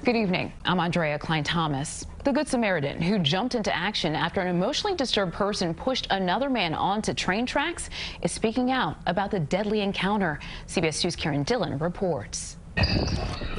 Good evening. I'm Aundrea Cline-Thomas. The Good Samaritan who jumped into action after an emotionally disturbed person pushed another man onto train tracks is speaking out about the deadly encounter. CBS 2's Dhillon reports.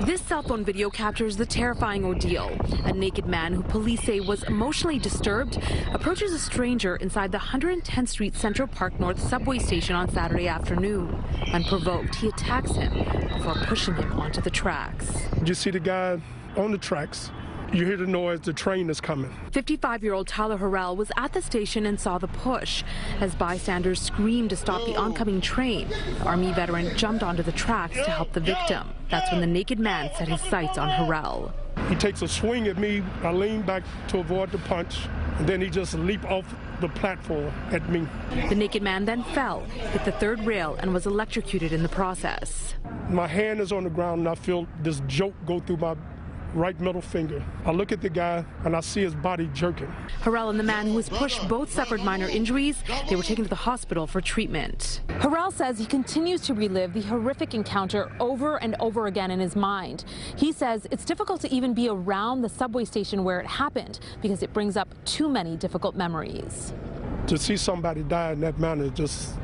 This cell phone video captures the terrifying ordeal. A naked man who police say was emotionally disturbed approaches a stranger inside the 110th Street Central Park North subway station on Saturday afternoon. Unprovoked, he attacks him before pushing him onto the tracks. You see the guy on the tracks. You hear the noise, the train is coming. 55-year-old Tyler Horrell was at the station and saw the push. As bystanders screamed to stop the oncoming train, the Army veteran jumped onto the tracks to help the victim. That's when the naked man set his sights on Horrell. He takes a swing at me. I lean back to avoid the punch, and then he just leaped off the platform at me. The naked man then fell, hit the third rail, and was electrocuted in the process. My hand is on the ground, and I feel this jolt go through my right middle finger. I look at the guy and I see his body jerking. Horrell and the man who was pushed both suffered minor injuries. They were taken to the hospital for treatment. Horrell says he continues to relive the horrific encounter over and over again in his mind. He says it's difficult to even be around the subway station where it happened because it brings up too many difficult memories. To see somebody die in that manner, just,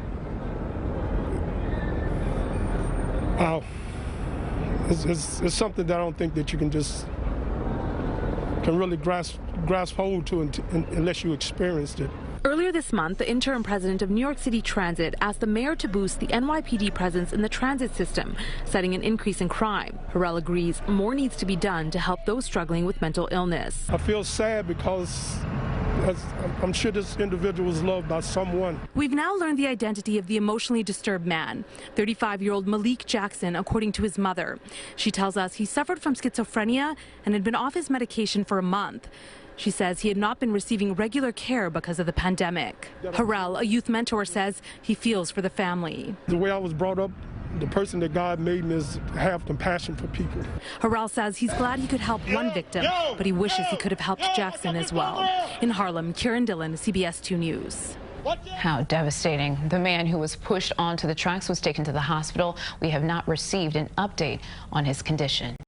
wow. It's something that I don't think that you can really grasp hold to unless you experienced it. Earlier this month, the interim president of New York City Transit asked the mayor to boost the NYPD presence in the transit system, citing an increase in crime. Horrell agrees more needs to be done to help those struggling with mental illness. I feel sad because I'm sure this individual was loved by someone. We've now learned the identity of the emotionally disturbed man, 35-year-old Malik Jackson, according to his mother. She tells us he suffered from schizophrenia and had been off his medication for a month. She says he had not been receiving regular care because of the pandemic. Horrell, a youth mentor, says he feels for the family. The way I was brought up, the person that God made me is to have compassion for people. Horrell says he's glad he could help one victim, but he wishes he could have helped Jackson as well. In Harlem, Kiran, Dhillon, CBS 2 News. How devastating. The man who was pushed onto the tracks was taken to the hospital. We have not received an update on his condition.